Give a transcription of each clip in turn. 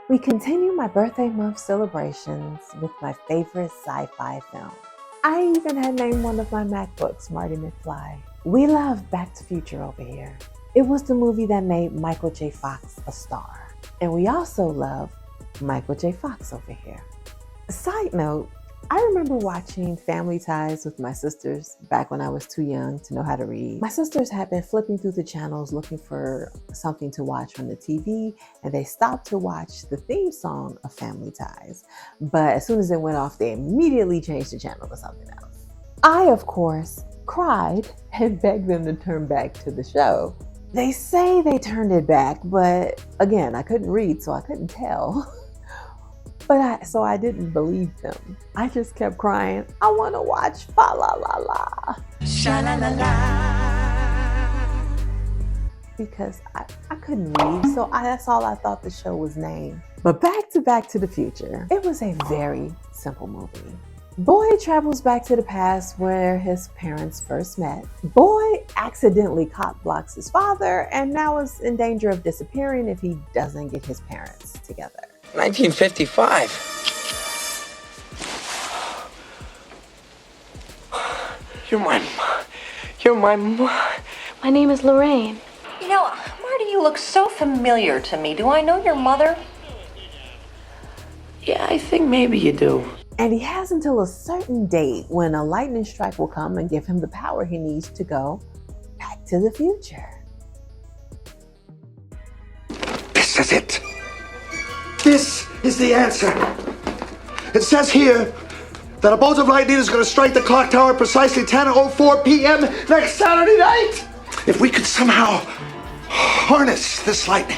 We continue my birthday month celebrations with my favorite sci-fi film. I even had named one of my MacBooks Marty McFly. We love Back to the Future over here. It was the movie that made Michael J. Fox a star. And we also love Michael J. Fox over here. Side note, I remember watching Family Ties with my sisters back when I was too young to know how to read. My sisters had been flipping through the channels looking for something to watch on the TV, and they stopped to watch the theme song of Family Ties. But as soon as it went off, they immediately changed the channel to something else. I, of course, cried and begged them to turn back to the show. They say they turned it back, but again, I couldn't read, so I couldn't tell. So I didn't believe them. I just kept crying, I want to watch Fa La La La. Sha La La La. Because I couldn't read, so that's all I thought the show was named. But Back to the Future, it was a very simple movie. Boy travels back to the past where his parents first met. Boy accidentally cock-blocks his father and now is in danger of disappearing if he doesn't get his parents together. 1955. My name is Lorraine. You know, Marty, you look so familiar to me. Do I know your mother? Yeah, I think maybe you do. And he has until a certain date when a lightning strike will come and give him the power he needs to go back to the future. This is it. This is the answer. It says here that a bolt of lightning is going to strike the clock tower precisely 10:04 p.m. next Saturday night. If we could somehow harness this lightning,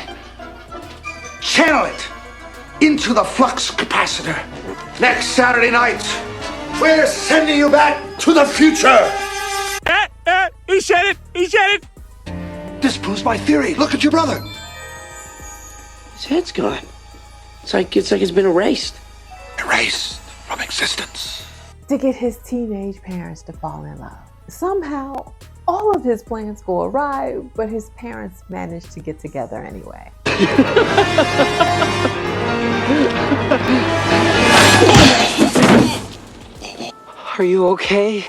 channel it into the flux capacitor, next Saturday night, we're sending you back to the future. He said it! He said it! This proves my theory. Look at your brother. His head's gone. It's like it's been erased. Erased from existence. To get his teenage parents to fall in love. Somehow, all of his plans go awry, but his parents manage to get together anyway. Are you okay?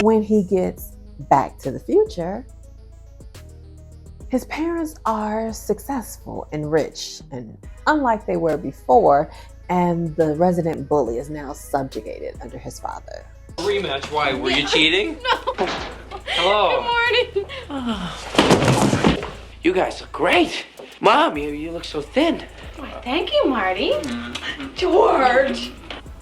When he gets back to the future, his parents are successful and rich, and unlike they were before, and the resident bully is now subjugated under his father. Rematch, why? Were you cheating? No. Hello. Good morning. You guys look great. Mom, you look so thin. Why, thank you, Marty. George.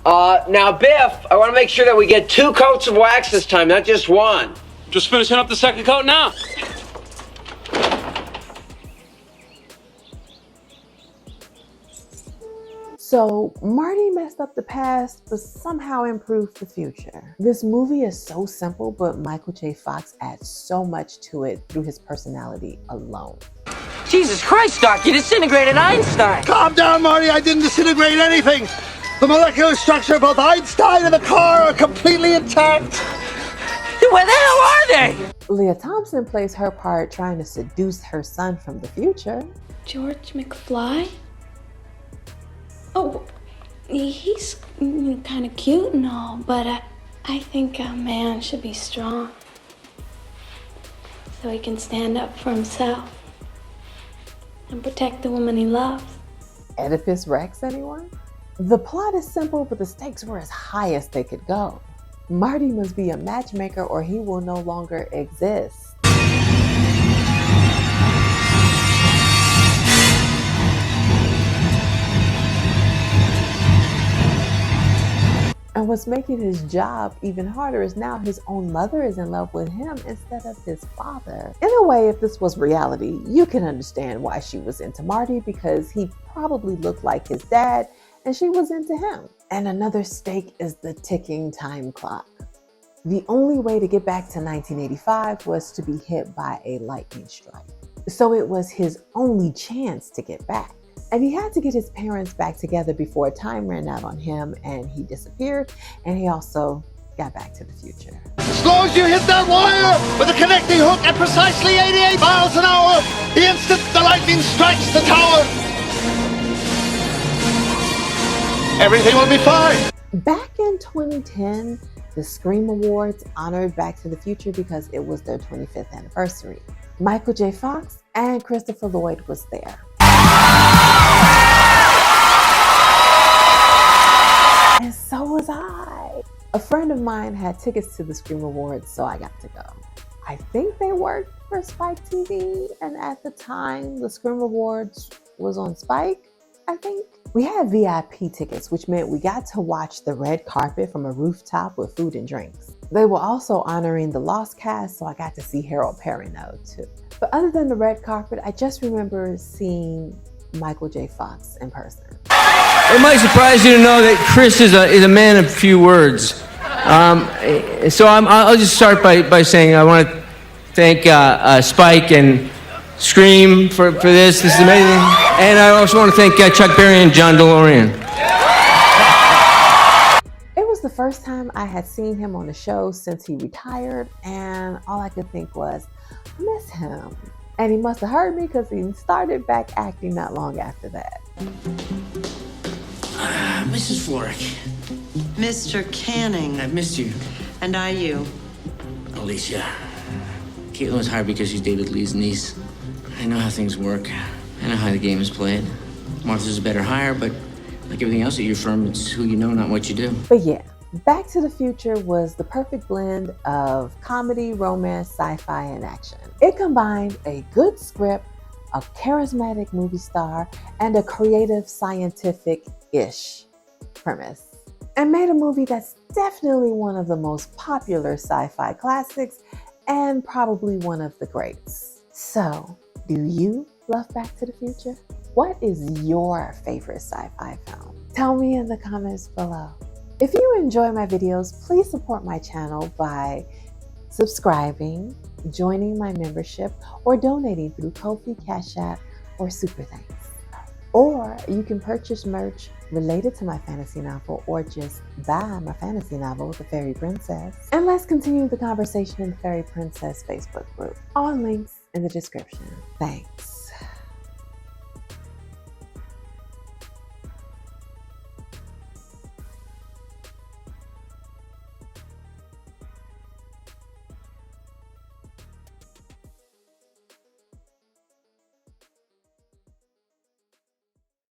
Now, Biff, I want to make sure that we get 2 coats of wax this time, not just 1. Just finishing up the second coat now. So Marty messed up the past, but somehow improved the future. This movie is so simple, but Michael J. Fox adds so much to it through his personality alone. Jesus Christ, Doc, you disintegrated Einstein. Calm down, Marty. I didn't disintegrate anything. The molecular structure of both Einstein and the car are completely intact. Where the hell are they? Leah Thompson plays her part trying to seduce her son from the future. George McFly? Oh, he's kind of cute and all, but I think a man should be strong so he can stand up for himself and protect the woman he loves. Oedipus Rex, anyone? The plot is simple, but the stakes were as high as they could go. Marty must be a matchmaker or he will no longer exist. And what's making his job even harder is now his own mother is in love with him instead of his father. In a way, if this was reality, you can understand why she was into Marty, because he probably looked like his dad and she was into him. And another stake is the ticking time clock. The only way to get back to 1985 was to be hit by a lightning strike. So it was his only chance to get back. And he had to get his parents back together before time ran out on him and he disappeared, and he also got back to the future. As long as you hit that wire with a connecting hook at precisely 88 miles an hour, the instant the lightning strikes the tower, everything will be fine. Back in 2010, the Scream Awards honored Back to the Future because it was their 25th anniversary. Michael J. Fox and Christopher Lloyd was there. And so was I. A friend of mine had tickets to the Scream Awards, so I got to go. I think they worked for Spike TV, and at the time, the Scream Awards was on Spike, I think. We had VIP tickets, which meant we got to watch the red carpet from a rooftop with food and drinks. They were also honoring the Lost cast, so I got to see Harold Perrineau too. But other than the red carpet, I just remember seeing Michael J. Fox in person. It might surprise you to know that Chris is a man of few words. So I'll just start by saying I want to thank Spike and Scream for this. This is amazing. And I also want to thank Chuck Berry and John DeLorean. It was the first time I had seen him on the show since he retired, and all I could think was, I miss him. And he must have heard me because he started back acting not long after that. Mrs. Florrick, Mr. Canning. I've missed you. And I you. Alicia. Caitlin was hired because she's David Lee's niece. I know how things work. I know how the game is played. Martha's a better hire, but like everything else at your firm, it's who you know, not what you do. But yeah, Back to the Future was the perfect blend of comedy, romance, sci-fi, and action. It combined a good script, a charismatic movie star, and a creative scientific-ish premise, and made a movie that's definitely one of the most popular sci-fi classics and probably one of the greats. So, do you love Back to the Future? What is your favorite sci-fi film? Tell me in the comments below. If you enjoy my videos, please support my channel by subscribing, joining my membership, or donating through Ko-fi, Cash App, or Super Thanks. Or you can purchase merch related to my fantasy novel, or just buy my fantasy novel, The Fairy Princess. And let's continue the conversation in the Fairy Princess Facebook group. All links in the description. Thanks.